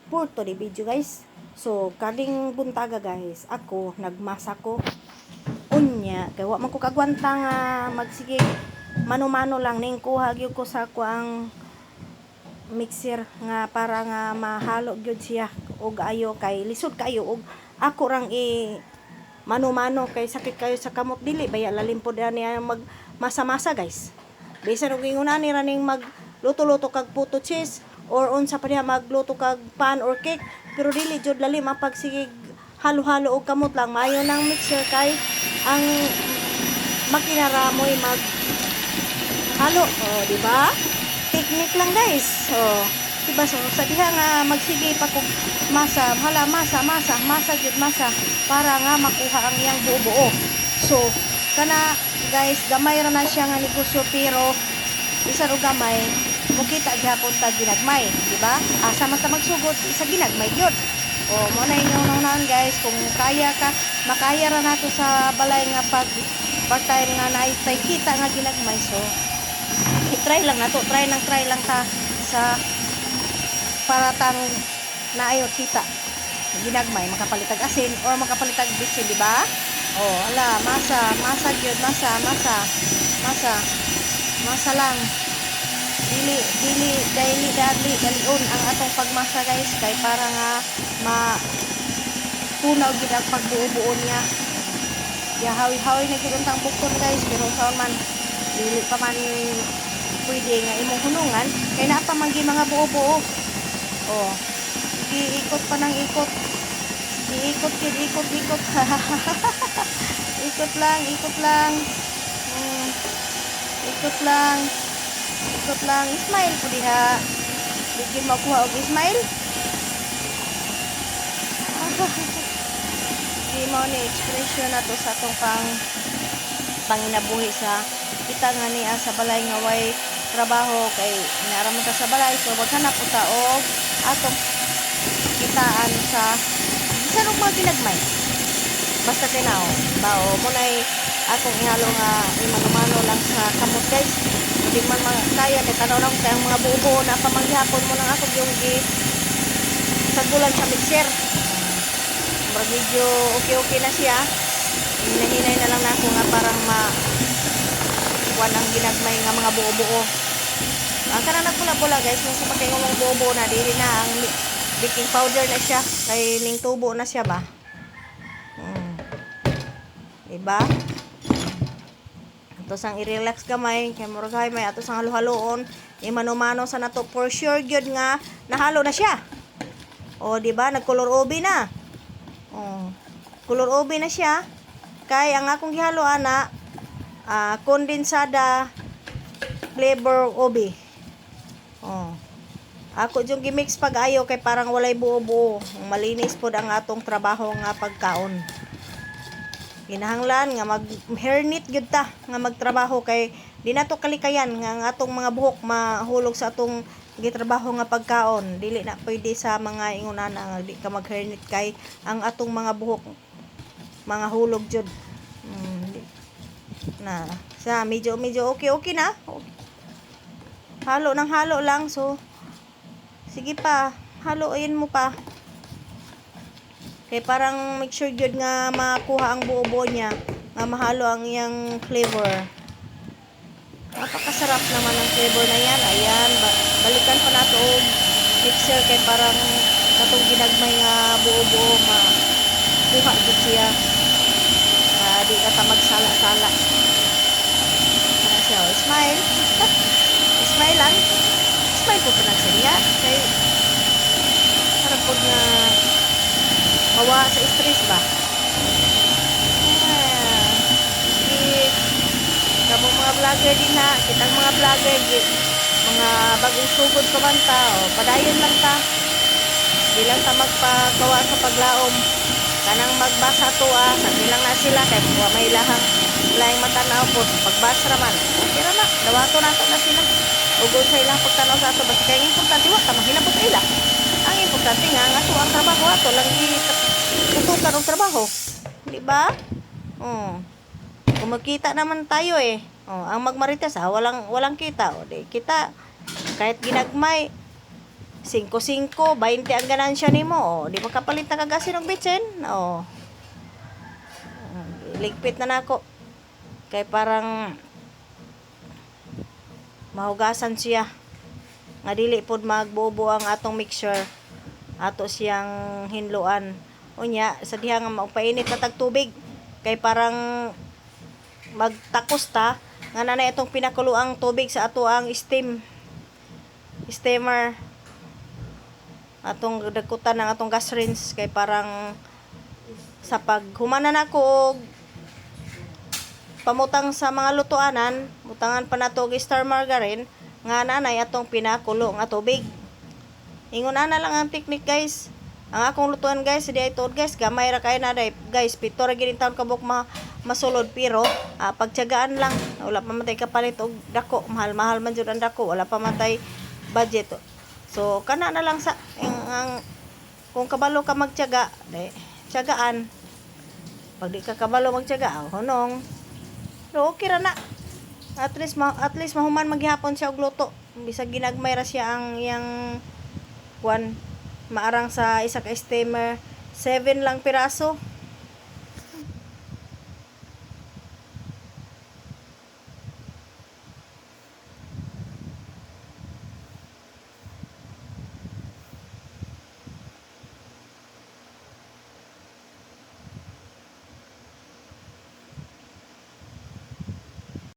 for today video guys. So kaning buntaga guys, ako nagmasa ko unya kay wa man ko kagwanta nga magsige mano-mano lang ning kuha gyud ko sa ako ang mixer nga para nga mahalo gyud siya og ayo kay lisod kayo og ako rang mano-mano kay sakit kayo sa kamot dili baya lalim pod niya mag masa-masa guys. Bisan og inguna ni raning mag luto-luto kag puto cheese or unsa pa diha magluto kag pan or cake pero dili jud lalim ang pagsige halo-halo og kamot lang mayo nang mixer kay ang makina ra mo'y mag halo di ba? Technique lang guys. Diba so sa diha nga magsige pa kog masa gyud masa para nga makuha ang iyang buo-buo. So kana guys gamay ra na siya nga negosyo pero bisan og gamay mukita gyapon ta ginagmay, di ba? Asa man ta magsugod sa ginagmay gyud. Mo na ingon guys kung kaya ka makaya ra nato sa balay nga pag time nga naitay kita nga ginagmay so i-try lang nato, try lang ta sa paratang naayo kita ginagmay makapalitag asin or makapalitag bitsin, di ba? Ala masa gyud masa lang dili dalion ang atong pagmasa guys kay para nga punaw gid ang pagbuo-buo niya ya hawi-hawi na gid untang bukton guys pero saon man dili pa man pwede nga imong hunungan kay naa pa man mga buo-buo. Iikot pa nang ikot ikot ikot lang smile po diha bigyan makuha og smile di mo ni expression na to sa atong panginabuhi sa kita nga niya sa balay nga way trabaho kay naaraman ta sa balay so maghanap po ta og atong kitaan sa bisan og mga ginagmay basta tinaw bao mo nay akong ihalo nga imano-mano lang sa kamot guys hindi man kaya kay tanaw lang kay ang mga buo-buo na pamanghapon mo lang ako yung sagulan sa mixer medyo okay na siya hinahinay na lang na ako nga parang kuwan ang ginagmay nga mga buo-buo ang kanang nagpula-pula guys nung sa pagkain mga buo-buo na dili na ang baking powder na siya kay ning tubo na siya ba diba ato sang i-relax gamay kay murag may ato sang halo-haloon imano-mano sa nato for sure gyud nga nahalo na siya diba nagcolor ubi na color ubi na siya kay ang akong gihalo ana kondensada flavor ubi ako yung gimix pag ayo kay parang walay buo-buo malinis pod ang atong trabaho nga pagkaon ginahanglan nga mag hairnet gyud ta nga magtrabaho kay di nato kalikayan nga ang atong mga buhok mahulog sa atong gitrabaho nga pagkaon dili na pwede sa mga ingunana nga di ka mag hairnet kay ang atong mga buhok mga hulog jud na sa medyo okay na halo lang so sige pa haloin mo pa kay parang make sure gyud nga makuha ang buo-buo niya nga mahalo ang iyang flavor napakasarap naman ang flavor na yan ayan balikan pa nato og mixer kay parang katong ginagmay nga buo-buo makuha gyud siya di ka ta magsala-sala ano siya smile smile lang smile po pa lang sa niya kay parang po nga mawa sa stress ba kabong mga vlogger din na kitang mga vlogger mga bagong sugod pa man ta padayon lang ta di lang ta magpagawa sa paglaom kanang magbasa to sa bilang na sila kay may lahang laing matanaw po pagbasa raman okay ra na dawato nato na sila ugol sa ilang pagtanaw sa ato basta kay importante wa ta mahilabot sa ila ang importante nga ato ang trabaho ato lang tutukan og trabaho di ba kung magkita naman tayo ang magmarites walang kita di kita kahit ginagmay 5-5, 20 ang ganansya nimo. O, di makapalit na kagasin og bitsin. O. Ligpit na nako. Kay parang mahugasan siya. Nga dili pod magbubo ang atong mixture. Ato siyang hinluan. Unya, sa diha nga magpainit na tag tubig. Kay parang magtakos ta nga nanay itong pinakuloang tubig sa ato ang steamer atong dakutan ng atong gas rinse. Kay parang sa paghumanan ako og pamutang sa mga lutuanan, butangan pa nato og star margarine nga nanay atong pinakulo nga tubig. Ingon ana lang ang technique, guys. Ang akong lutuan, guys, di ay tuod, guys, gamay ra kay na day, guys, 7 ra gid taon kabuk masulod, pero pagtiyagaan lang. Wala pa matay kapalit og dako, mahal man jud ang dako, wala pa matay budget. So kana na lang sa kung kabalo ka magtiyaga, tiyagaan. Pag di ka kabalo magtiyaga, hunong. Pero okay ra na. At least mahuman maghihapon siya og luto. Bisag ginagmay ra siya ang iyang maarang sa isa ka steamer 7 lang piraso.